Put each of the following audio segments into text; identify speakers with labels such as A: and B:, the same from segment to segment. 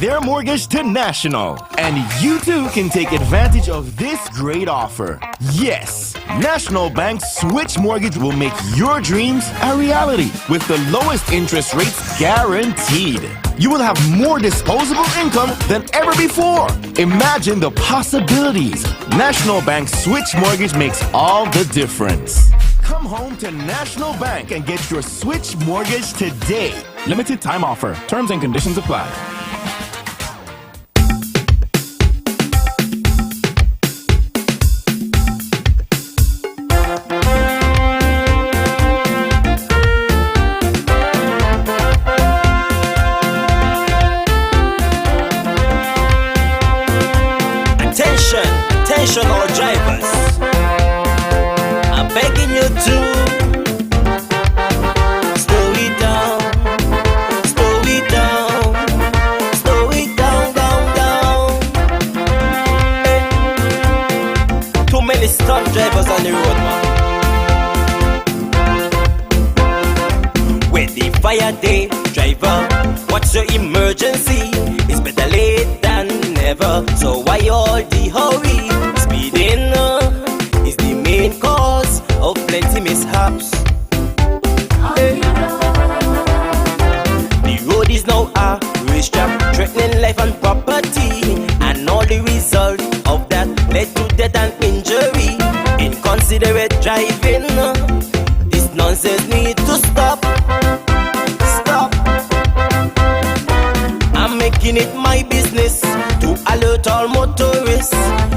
A: their mortgage to National. And you too can take advantage of this great offer. Yes, National Bank's Switch Mortgage will make your dreams a reality with the lowest interest rates guaranteed. You will have more disposable income than ever before. Imagine the possibilities. National Bank Switch Mortgage makes all the difference. Come home to National Bank and get your Switch Mortgage today.
B: Limited time offer. Terms and conditions apply.
C: Attention all drivers, I'm begging you to slow it down, down. Too many stunt drivers on the road, man. With the fire day, driver, what's your emergency? It's better late than never, so why all the hurry? Speeding is the main cause of plenty mishaps. The road is now a racetrack, threatening life and property, and all the result of that led to death and injury. Inconsiderate driving, this nonsense need to stop. I'm making it my business to alert all motorists,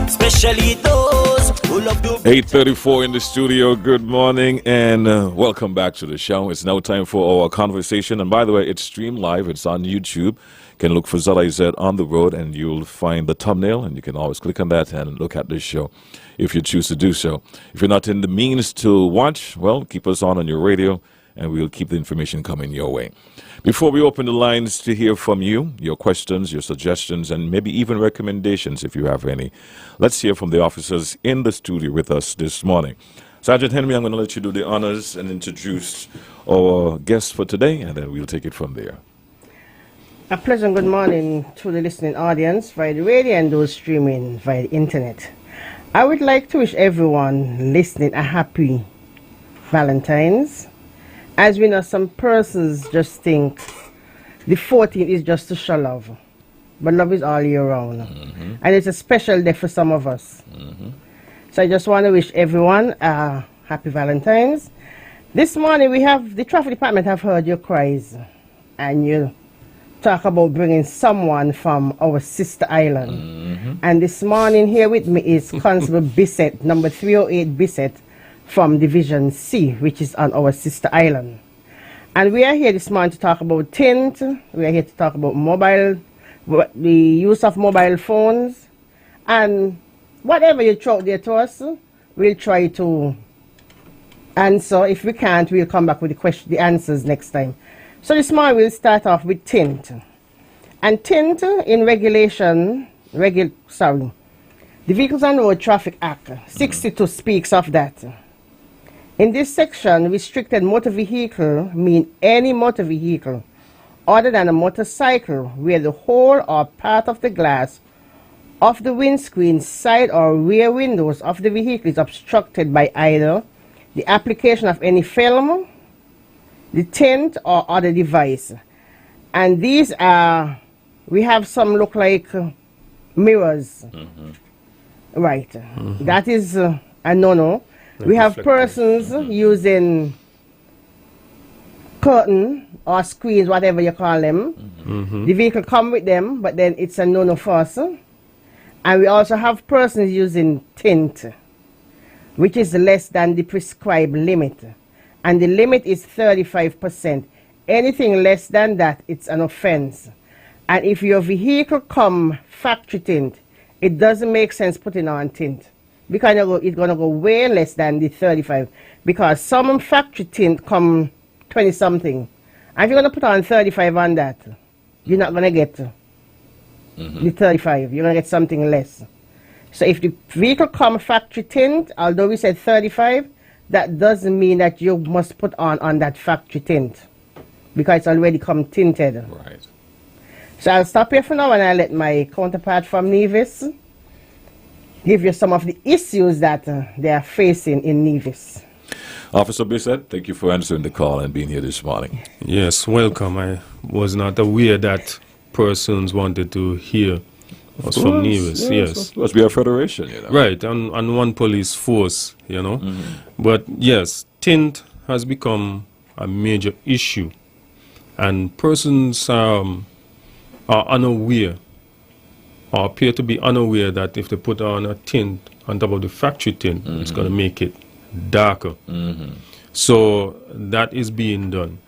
C: especially those who love to...
D: 8:34 in the studio. Good morning and welcome back to the show. It's now time for our conversation. And by the way, it's streamed live. It's on YouTube. You can look for ZIZ on the road and you'll find the thumbnail. And you can always click on that and look at this show if you choose to do so. If you're not in the means to watch, well, keep us on your radio and we'll keep the information coming your way. Before we open the lines to hear from you, your questions, your suggestions, and maybe even recommendations if you have any, let's hear from the officers in the studio with us this morning. Sergeant Henry, I'm going to let you do the honors and introduce our guest for today, and then we'll take it from there.
E: A pleasant good morning to the listening audience via the radio and those streaming via the internet. I would like to wish everyone listening a happy Valentine's. As we know, some persons just think the 14th is just to show love, but love is all year round. And it's a special day for some of us. So I just want to wish everyone a happy Valentine's. This morning we have, the traffic department have heard your cries and you talk about bringing someone from our sister island. And this morning here with me is Constable Bissett, number 308 Bissett, from Division C, which is on our sister island. And we are here this morning to talk about tint. We are here to talk about the use of mobile phones, and whatever you throw out there to us, we'll try to answer. If we can't, we'll come back with the answers next time. So this morning we'll start off with tint. And tint in regulation, the Vehicles and Road Traffic Act 62 speaks of that. In this section, restricted motor vehicle mean any motor vehicle other than a motorcycle where the whole or part of the glass of the windscreen, side or rear windows of the vehicle is obstructed by either the application of any film, the tint, or other device. And these are, we have some look like mirrors. Right. That is a no-no. We have persons using curtain or screens, whatever you call them. The vehicle come with them, but then it's a no-no for us. And we also have persons using tint, which is less than the prescribed limit. And the limit is 35%. Anything less than that, it's an offense. And if your vehicle come factory tint, it doesn't make sense putting on tint, because it's going to go way less than the 35, because some factory tint come 20 something, and if you're going to put on 35 on that, you're not going to get the 35, you're going to get something less. So if the vehicle come factory tint, although we said 35, that doesn't mean that you must put on that factory tint, because it's already come tinted.
D: Right.
E: So I'll stop here for now and I'll let my counterpart from Nevis give you some of the issues that they are facing in Nevis.
D: Officer Bissett, thank you for answering the call and being here this morning.
F: Yes, welcome. I was not aware that persons wanted to hear us from Nevis. Yes.
D: Of course, we are a federation, you know.
F: Right, and one police force, you know. But yes, tint has become a major issue. And persons are unaware, or appear to be unaware, that if they put on a tint on top of the factory tint, it's going to make it darker. So that is being done.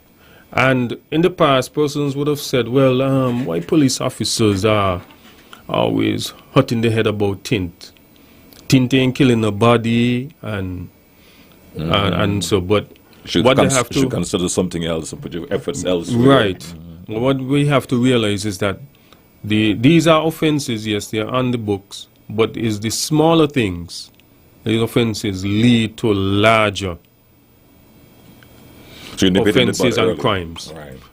F: And in the past, persons would have said, well, why police officers are always hurting their head about tint? Tint ain't killing nobody, and so, but what they have to...
D: should consider something else and put your efforts elsewhere.
F: Right. What we have to realize is that these are offenses, yes, they are on the books, but it's the smaller things. These offenses lead to larger offenses and crimes.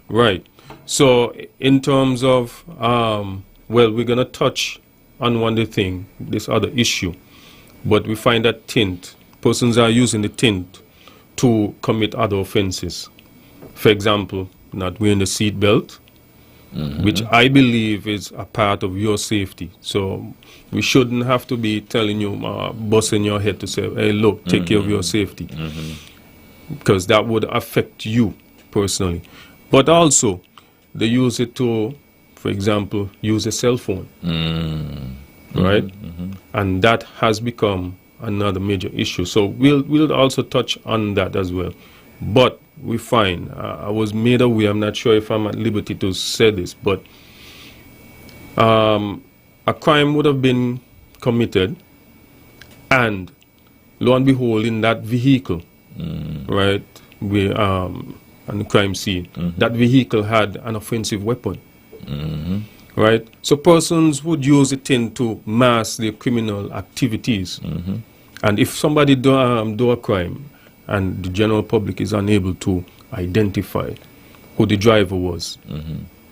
F: Right. So in terms of, well, we're going to touch on one thing, this other issue, but we find that tint, persons are using the tint to commit other offenses. For example, not wearing the seat belt, which I believe is a part of your safety. So we shouldn't have to be telling you, busting your head to say, hey, look, take care of your safety. Because that would affect you personally. But also, they use it to, for example, use a cell phone. Right? And that has become another major issue. So we'll also touch on that as well. But we find, I was made aware, I'm not sure if I'm at liberty to say this, but a crime would have been committed, and lo and behold, in that vehicle, right, we, on the crime scene, that vehicle had an offensive weapon. Right? So persons would use it to mask their criminal activities. And if somebody do a crime, and the general public is unable to identify who the driver was,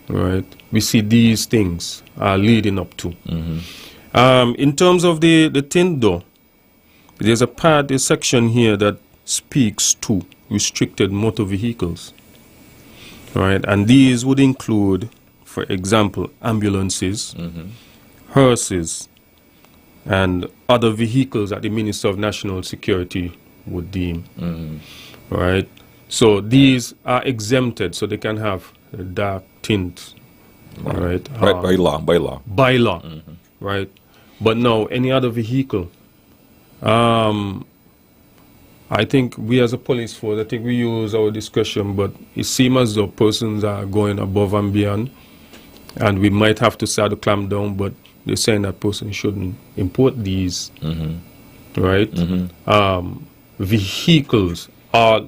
F: right? We see these things are leading up to. In terms of the tint, though, there's a section here that speaks to restricted motor vehicles, right? And these would include, for example, ambulances, hearses, and other vehicles that the Minister of National Security would deem, right? So these are exempted, so they can have a dark tint, right?
D: By law.
F: By law, right? But now, any other vehicle, I think we as a police force, I think we use our discretion, but it seems as though persons are going above and beyond, and we might have to start to clamp down, but they're saying that person shouldn't import these, right? Vehicles are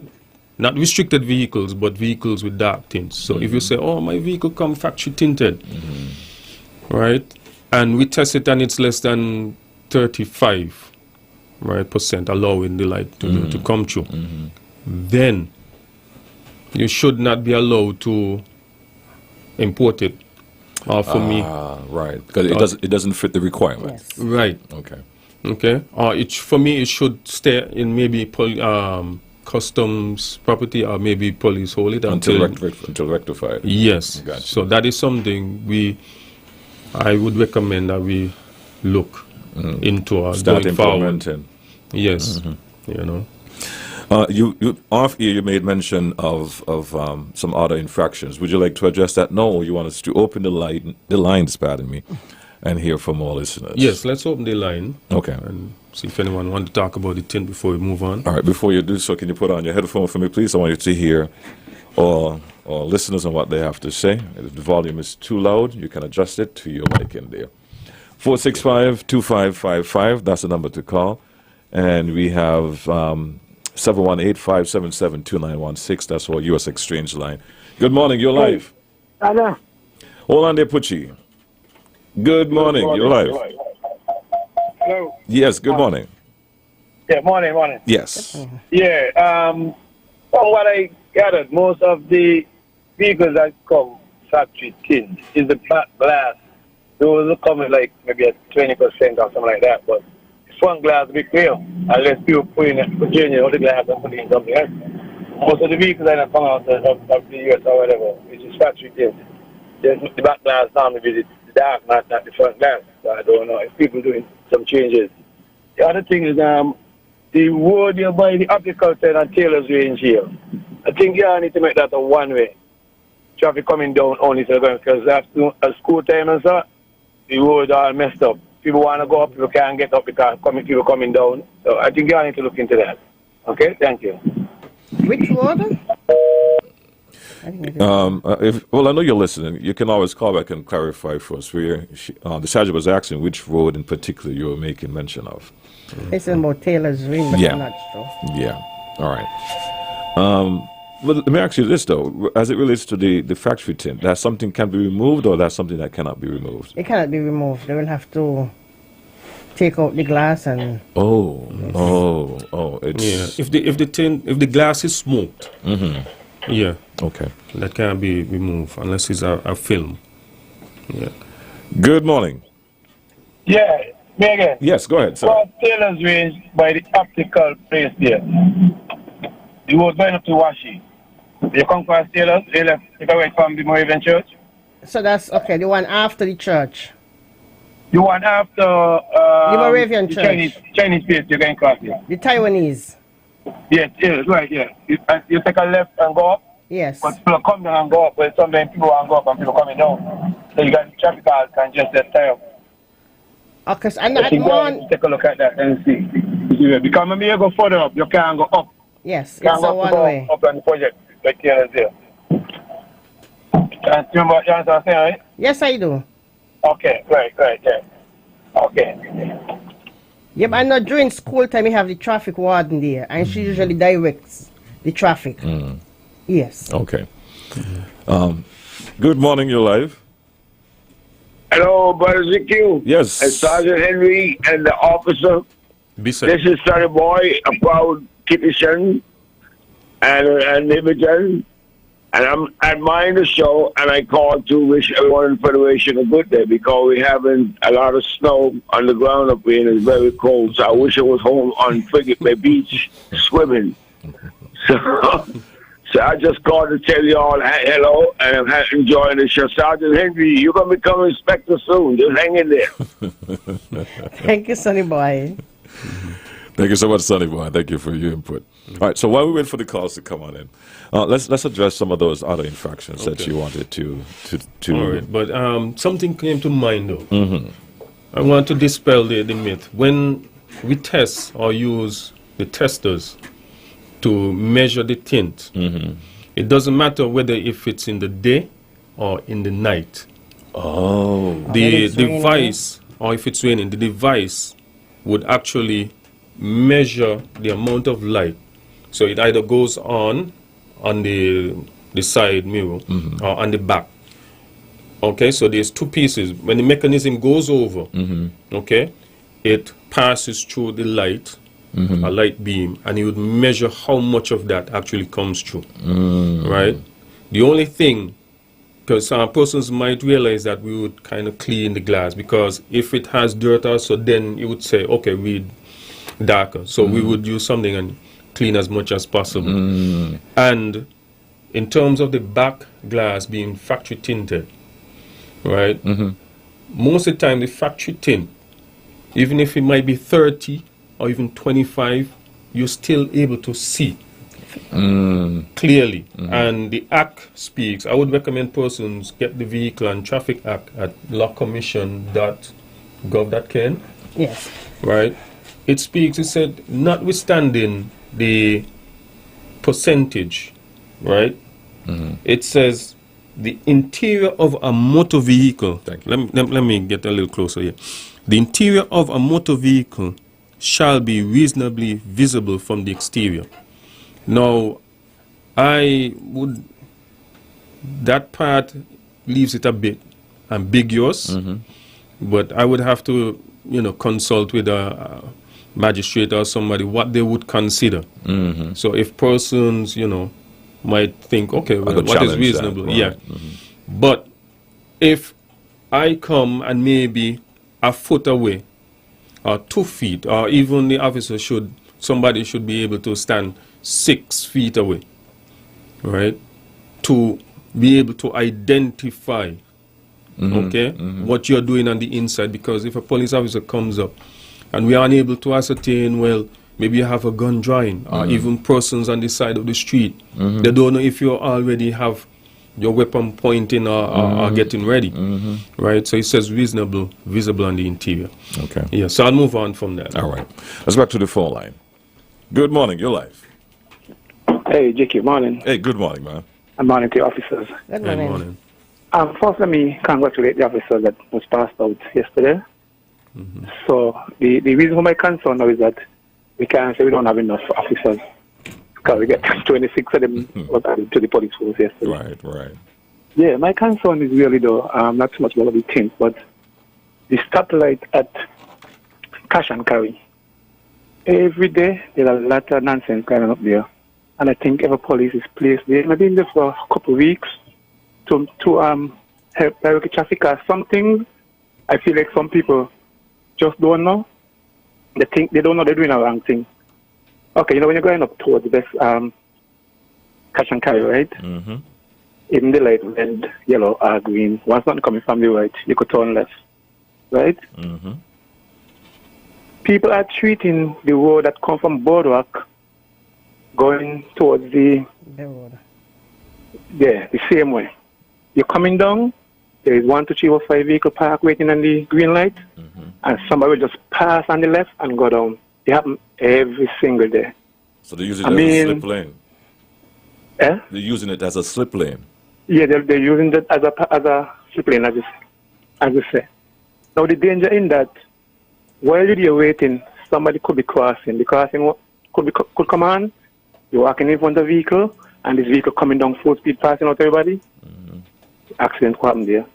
F: not restricted vehicles, but vehicles with dark tints. So if you say, oh, my vehicle come factory tinted, right? And we test it and it's less than 35, right, % allowing the light to come through, then you should not be allowed to import it. For me,
D: right, because it doesn't fit the requirement.
E: Yes.
F: right?
D: Okay.
F: For me, it should stay in maybe customs property, or maybe police hold it until
D: rectified.
F: Yes.
D: Gotcha.
F: So that is something I would recommend that we look into
D: Start
F: going forward.
D: implementing.
F: Yes. You know.
D: You off here you made mention of some other infractions. Would you like to address that now, or you want us to open the lines, pardon me, and hear from all listeners?
F: Yes, let's open the line.
D: Okay.
F: And see if anyone wants to talk about the tint before we move on.
D: All right. Before you do so, can you put on your headphone for me, please? I want you to hear all listeners and what they have to say. If the volume is too loud, you can adjust it to your mic in there. 465-2555. That's the number to call, and we have 718-577-2916. That's our U.S. Exchange line. Good morning. You're live.
G: Hello.
D: Hold on there, Pucci. Good morning. You're live.
G: Hello.
D: Yes. Good morning.
G: Yeah, morning.
D: Yes.
G: Yeah. From what I gathered, most of the vehicles that come factory tint. Is the black glass. Those will come with like maybe a 20% or something like that. But front glass will be clear unless people put in Virginia or the glass and put in something else. Most of the vehicles that come out of the US or whatever, it's just factory tint. The back glass normally be the dark, not the front glass. So I don't know if people doing some changes. The other thing is the road you buy the optical side and Taylor's range here. I think you need to make that a one-way. Traffic coming down only because after a school time and so, the roads are messed up. People want to go up, people can't get up because people coming down. So I think you need to look into that. Okay, thank you.
E: Which road?
D: I know you're listening. You can always call back and clarify for us. The sergeant was asking which road in particular you were making mention of.
E: It's about Taylor's Ring, but I'm not sure.
D: Yeah. All right. Well, let me ask you this, though. As it relates to the factory tint, that something can be removed or that's something that cannot be removed?
E: It cannot be removed. They will have to take out the glass and...
F: It's... Yeah, if the glass is smoked, yeah.
D: Okay.
F: That can't be removed unless it's a film. Yeah.
D: Good morning.
G: Yeah, me again.
D: Yes, go ahead, sir.
G: Well, Taylor's range by the optical place there. The road going up to Washi. You come across Taylor's, you left, you go away from the Moravian Church.
E: So that's, okay, the one after the church.
G: The one after
E: the Moravian
G: the
E: Church.
G: Chinese place, you're going across here.
E: The Taiwanese.
G: Yes, right, yeah. You take a left and go up.
E: Yes.
G: But people come down and go up, but sometimes people want to go up and people coming down. So you got traffic cars can just tie up.
E: Okay, so and at one...
G: Take a look at that and see. Because when you go further up, you can't go up.
E: Yes, it's a one way.
G: Up on the project, like here and there. You understand what I'm saying, right?
E: Yes, I do.
G: Okay, right, yeah. Okay.
E: Yeah, but I know during school time we have the traffic warden there, and she usually directs the traffic. Yes.
D: Okay. Good morning, you're live.
H: Hello, Brother ZQ.
D: Yes.
H: And Sergeant Henry and the officer. This is Sonny Boy, a proud Kittyson and Livingston. And I'm admiring the show, and I called to wish everyone in the Federation a good day because we're having a lot of snow on the ground up here, and it's very cold. So I wish I was home on Frigate Bay Beach swimming. So I just called to tell you all hello, and I'm enjoying the show. Sergeant Henry, you're going to become inspector soon. Just hang in there.
E: Thank you, Sonny Boy.
D: Thank you so much, Sonny Boy. Thank you for your input. All right, so while we wait for the calls to come on in, let's address some of those other infractions that you wanted to.
F: All right, but something came to mind though. I want to dispel the myth. When we test or use the testers to measure the tint, it doesn't matter whether if it's in the day or in the night. The device, or if it's raining, the device would actually measure the amount of light. So it either goes on the side mirror or on the back. Okay, so there's two pieces. When the mechanism goes over, okay, it passes through the light, a light beam, and you would measure how much of that actually comes through, right? The only thing, because some persons might realize that we would kind of clean the glass, because if it has dirt also, then you would say, okay, read darker. So we would use something and clean as much as possible. And in terms of the back glass being factory tinted, right? Most of the time the factory tint, even if it might be 30 or even 25, you're still able to see clearly. And the Act speaks. I would recommend persons get the Vehicle and Traffic Act at lawcommission.gov.kn.
E: Yes.
F: Right? It speaks, it said, notwithstanding the percentage, right? It says the interior of a motor vehicle. Let me get a little closer here. The interior of a motor vehicle shall be reasonably visible from the exterior. Now, that part leaves it a bit ambiguous, but I would have to, consult with a magistrate or somebody what they would consider. So if persons, might think, okay, well, what is reasonable? Yeah. But if I come and maybe a foot away, or 2 feet, or even the officer somebody should be able to stand 6 feet away, right? To be able to identify, what you're doing on the inside. Because if a police officer comes up and we are unable to ascertain, well, maybe you have a gun drawing, or even persons on the side of the street, they don't know if you already have your weapon pointing or getting ready, right? So it says visible on the interior.
D: Okay.
F: Yeah, so I'll move on from that.
D: All right. Let's go back to the phone line. Good morning. You're live.
I: Hey, JK, morning.
D: Hey, good morning, man.
I: And morning to the officers.
E: Good morning.
I: First, let me congratulate the officer that was passed out yesterday. So the reason for my concern now is that we can't say we don't have enough officers, because we get 26 of them to the police force yesterday.
D: Right.
I: Yeah, my concern is really, though, not so much about what we think, but the stoplight at Cash and Carry. Every day, there's a lot of nonsense going on up there. And I think every police is placed there, maybe in just for a couple of weeks, to help direct traffic or something. I feel like some people just don't know. They think they don't know they're doing a wrong thing. Okay, when you're going up towards the Cash and Carry, right? Even the light red, yellow, or green, once not coming from the right, you could turn left, right? People are treating the road that come from Boardwalk going towards the
E: road.
I: Yeah, the same way. You're coming down, there is 1, 2, 3, 4, 5 vehicle park waiting on the green light, and somebody will just pass on the left and go down. It happens every single day.
D: So they're using it as a slip lane?
I: Eh?
D: They're using it as a slip lane?
I: Yeah, they're using it as a slip lane, as you say. Now, the danger in that, while you're waiting, somebody could be crossing. The crossing could come on, you're walking in front of the vehicle, and this vehicle coming down full speed, passing out everybody. Accident could happen there.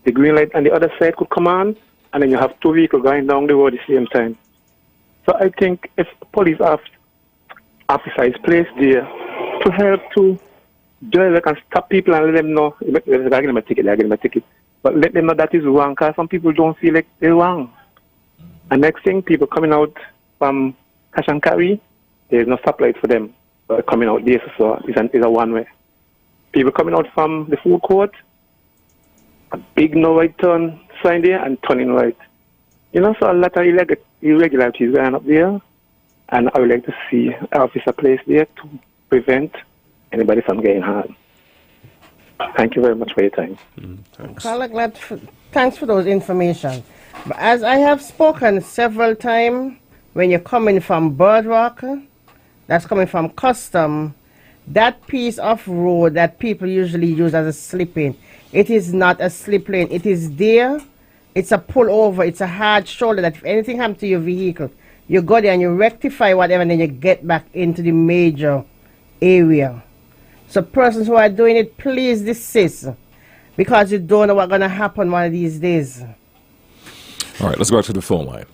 I: The green light on the other side could come on, and then you have 2 vehicles going down the road at the same time. So I think if police officer is placed there to help to drive and stop people and let them know, they're getting a ticket, but let them know that is wrong, because some people don't feel like they're wrong. And next thing, people coming out from Cash and Carry, there's no stoplight for them. But coming out there, so it's a one-way. People coming out from the food court, a big no right turn sign there and turning right. So a lot of irregularities going up there, and I would like to see an officer placed there to prevent anybody from getting hurt. Thank you very much for your time.
E: Thanks. Thanks for those information. But as I have spoken several times, when you're coming from Boardwalk, that's coming from Custom, that piece of road that people usually use as a slip lane, it is not a slip lane. It is there. It's a pull over. It's a hard shoulder that if anything happens to your vehicle, you go there and you rectify whatever, and then you get back into the major area. So persons who are doing it, please desist, because you don't know what's going to happen one of these days.
D: All right, let's go back to the phone line.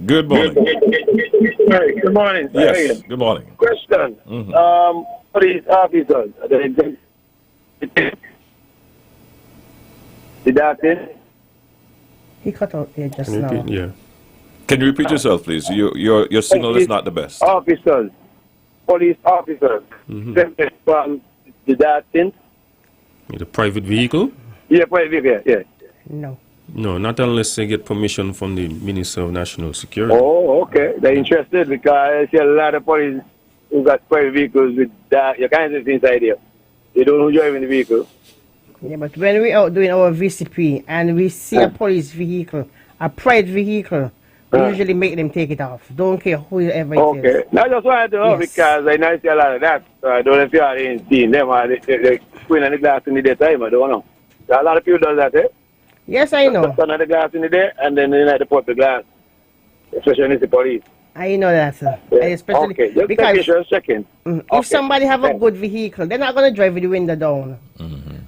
D: Good morning.
G: Hey, good morning.
D: Yes, good morning.
G: Question. For these officers, did that in?
E: He cut out there just now.
F: Yeah.
D: Can you repeat yourself, please? Your signal is not the best.
G: Officers, police officers, from the Datin?
F: The private vehicle?
G: Yeah, private vehicle, yeah.
F: No, not unless they get permission from the Minister of National Security.
G: Oh, okay. They're interested because I see a lot of police who got private vehicles with that. You can't see inside here. They don't know driving the vehicle.
E: Yeah, but when we out doing our VCP and we see a police vehicle, a private vehicle, we usually make them take it off. Don't care whoever it is.
G: Okay. Now, I just wanted to know because I know I see a lot of that. So I don't know if you are seeing them or they're putting on the glass in the daytime. I don't know. So a lot of people do that, eh?
E: Yes, I know.
G: Turn on the glass in the day and then they put the glass. Especially when it's the police.
E: I know that, sir.
G: Yeah.
E: Especially
G: okay, just
E: because
G: sure, second.
E: If somebody have a good vehicle, they're not going to drive with the window down.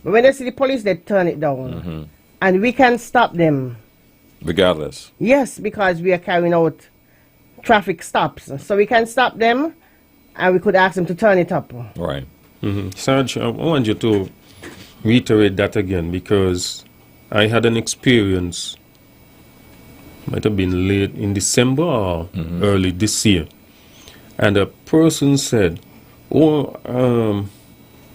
E: But when they see the police, they turn it down. And we can stop them.
D: Regardless?
E: Yes, because we are carrying out traffic stops. So we can stop them and we could ask them to turn it up.
D: Right.
F: Sarge, I want you to reiterate that again because I had an experience, might have been late in December or early this year, and a person said,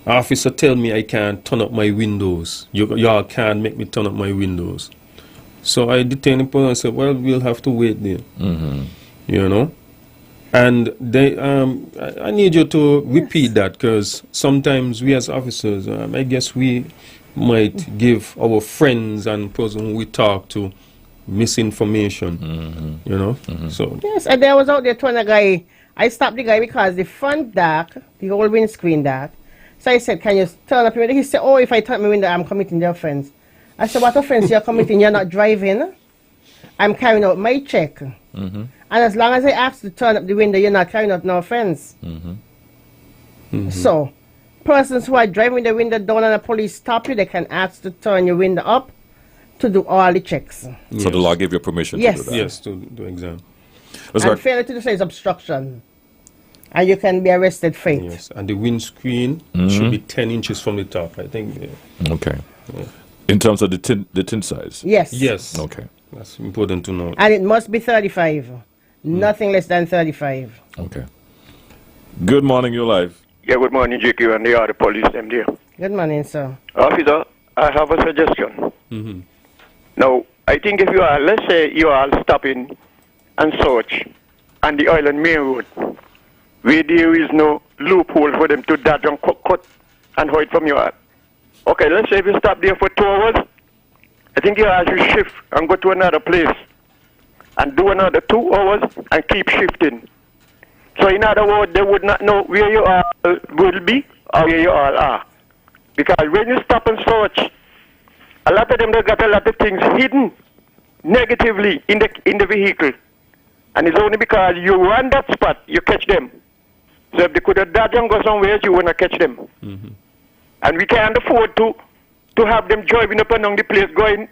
F: officer tell me I can't turn up my windows. Y'all can't make me turn up my windows. So I detained the person and said, well, we'll have to wait there. You know? And they, I need you to repeat that because sometimes we as officers, I guess we might give our friends and person who we talk to misinformation, you know? So
E: yes, and I was out there telling a guy, I stopped the guy because the front dark, the whole windscreen dark. So I said, can you turn up your window? He said, oh, if I turn my window, I'm committing the offense. I said, what offense you're committing? You're not driving. I'm carrying out my check. And as long as I ask to turn up the window, you're not carrying out no offense. So, persons who are driving the window down and the police stop you, they can ask to turn your window up to do all the checks.
D: So the law gave you permission to do that?
F: Yes, to do exam.
E: And failure to do so is obstruction. And you can be arrested for it.
F: Yes, and the windscreen should be 10 inches from the top, I think.
D: Okay. In terms of the tint size?
E: Yes.
F: Yes.
D: Okay.
F: That's important to know.
E: And it must be 35. Nothing less than 35.
D: Okay. Good morning, you're live.
J: Yeah, good morning, JQ and the other police them there.
E: Good morning, sir.
J: Officer, I have a suggestion. Now, I think if you are, let's say you are stopping and search on the Island Main Road, where there is no loophole for them to dodge and cut and hide from your heart. Okay, let's say if you stop there for 2 hours, I think you have to shift and go to another place and do another 2 hours and keep shifting. So in other words, they would not know where you all will be or where you all are. Because when you stop and search, a lot of them, they got a lot of things hidden negatively in the vehicle. And it's only because you run that spot, you catch them. So if they could have dodged and go somewhere, you want to catch them. And we can't afford to have them driving up and down the place, going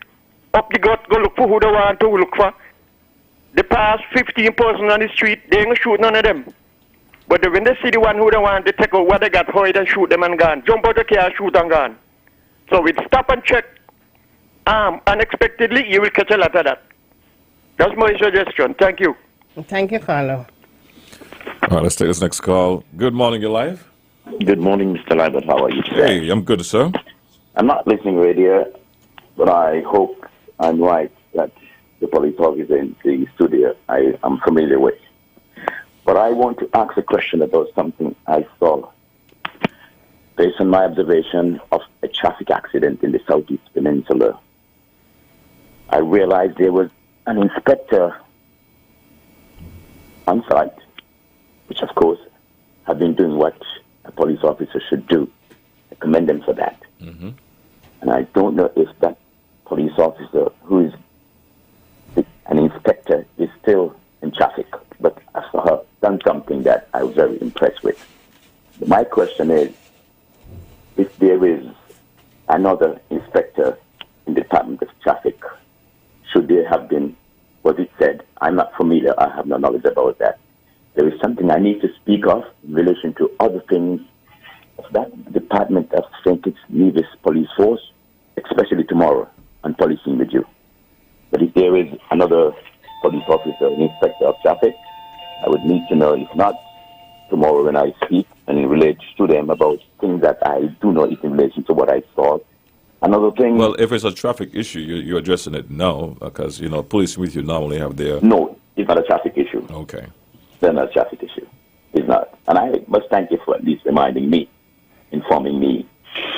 J: up the gut, go look for who they want to look for. The past 15 persons on the street, they ain't going to shoot none of them. But when they see the one who they want, they take out what they got, hide and shoot them and gone. Jump out the car, shoot and gone. So with stop and check, unexpectedly, you will catch a lot of that. That's my suggestion. Thank you.
E: Thank you, Carlo.
D: All right, let's take this next call. Good morning, you're live.
K: Good morning, Mr. Lambert. How are you today?
D: Hey, I'm good, sir.
K: I'm not listening radio, but I hope I'm right that the police officer in the studio I am familiar with. But I want to ask a question about something I saw based on my observation of a traffic accident in the Southeast Peninsula. I realized there was an inspector on site, which of course have been doing what a police officer should do. I commend them for that. And I don't know if that police officer who is an inspector is still in traffic, but I saw her done something that I was very impressed with. My question is, if there is another inspector in the Department of Traffic, should there have been what it said? I'm not familiar, I have no knowledge about that. There is something I need to speak of in relation to other things of that department of St. Kitts Nevis Police Force, especially tomorrow on policing with you. But if there is another police officer, an inspector of traffic, I would need to know. If not, tomorrow when I speak and relate to them about things that I do know in relation to what I saw. Another thing...
D: Well, if it's a traffic issue, you're addressing it now, because, you know, police with you normally have their...
K: No, it's not a traffic issue.
D: Okay.
K: It's not a traffic issue. It's not. And I must thank you for at least reminding me, informing me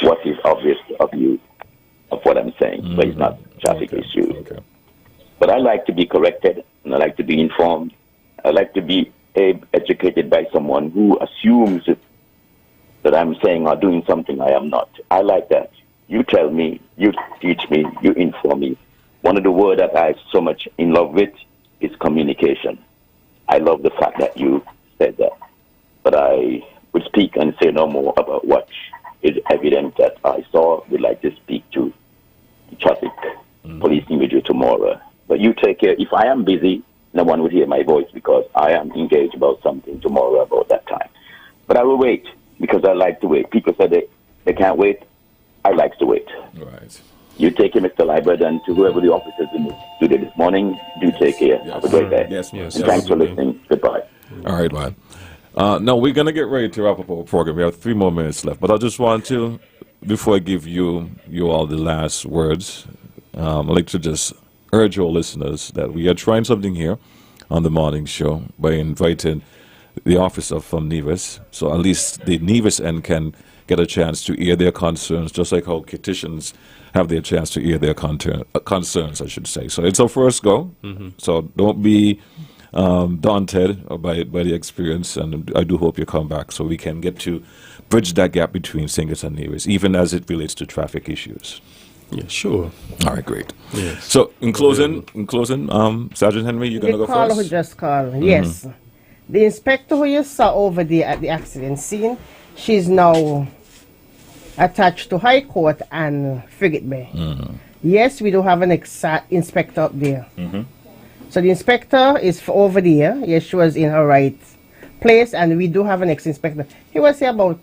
K: what is obvious of you, of what I'm saying. But it's not a traffic issue.
D: Okay.
K: But I like to be corrected, and I like to be informed. I like to be educated by someone who assumes that I'm saying or doing something I am not. I like that. You tell me, you teach me, you inform me. One of the words that I'm so much in love with is communication. I love the fact that you said that. But I would speak and say no more about what is evident that I saw. Would like to speak to the traffic policing with you tomorrow. But you take care. If I am busy, no one will hear my voice because I am engaged about something tomorrow about that time. But I will wait because I like to wait. People say they can't wait. I like to wait.
D: Right.
K: You take care, Mr. Liebert, and to whoever the officers in the studio this morning, do take care.
D: Yes.
K: Have a great day.
D: Yes, yes.
K: And thanks for listening. Goodbye.
D: All right, man. Now, we're going to get ready to wrap up our program. We have 3 more minutes left. But I just want to, before I give you all the last words, I'd like to just urge our listeners that we are trying something here on the morning show by inviting the officer from Nevis. So at least the Nevis end can get a chance to air their concerns, just like how petitions have their chance to air their concerns, I should say. So it's our first go. So don't be daunted by the experience, and I do hope you come back so we can get to bridge that gap between St. Kitts and Nevis, even as it relates to traffic issues.
F: Yeah, sure.
D: All right, great.
F: Yes.
D: So in closing, Sergeant Henry, you're going to go
E: The caller
D: first?
E: who just called, yes. The inspector who you saw over there at the accident scene, she's now attached to High Court and Frigate Bay. Yes, we do have an inspector up there. So the inspector is over there. Yes, she was in her right place, and we do have an ex-inspector. He was here about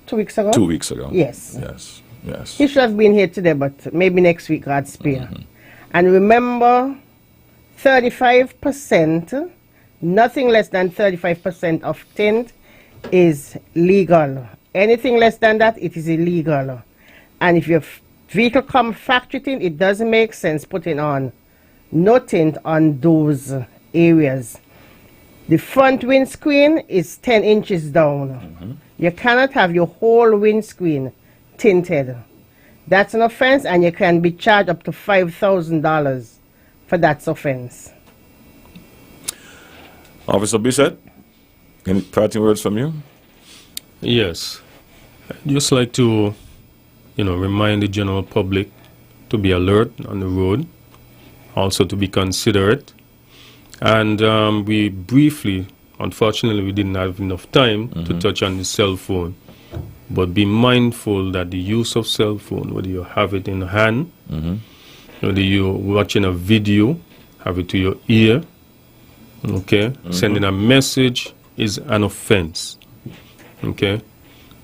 E: 2 weeks ago.
D: 2 weeks ago.
E: Yes.
D: Yes. Yes.
E: He should have been here today, but maybe next week, God spare. And remember, 35%, nothing less than 35% of tint is legal. Anything less than that, it is illegal. And if your vehicle comes factory tint, it doesn't make sense putting on no tint on those areas. The front windscreen is 10 inches down. You cannot have your whole windscreen tinted. That's an offense, and you can be charged up to $5,000 for that offense.
D: Officer Bissett, any parting words from you?
F: Yes. I'd just like to, remind the general public to be alert on the road, also to be considerate. And we briefly, unfortunately, we didn't have enough time to touch on the cell phone. But be mindful that the use of cell phone, whether you have it in hand, whether you're watching a video, have it to your ear, okay? Sending a message is an offense, okay?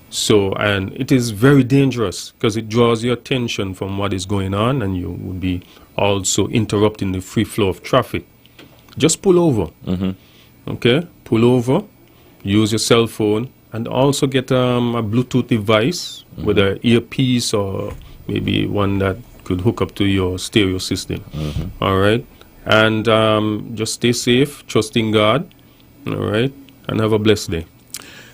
F: So, and it is very dangerous because it draws your attention from what is going on, and you will be also interrupting the free flow of traffic. Just pull over, okay? Pull over, use your cell phone, and also get a Bluetooth device, whether earpiece or maybe one that could hook up to your stereo system. All right? And just stay safe, trust in God, all right? And have a blessed day.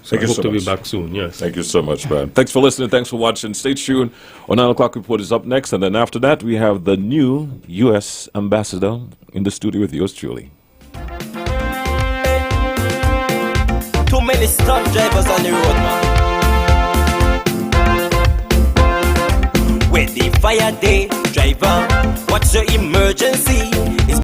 F: So I hope to be back soon, yes.
D: Thank you so much, man. Thanks for listening. Thanks for watching. Stay tuned. Our 9 o'clock report is up next. And then after that, we have the new U.S. ambassador in the studio with yours truly.
C: Too many stunt drivers on the road, man. With the fire day driver, what's your emergency?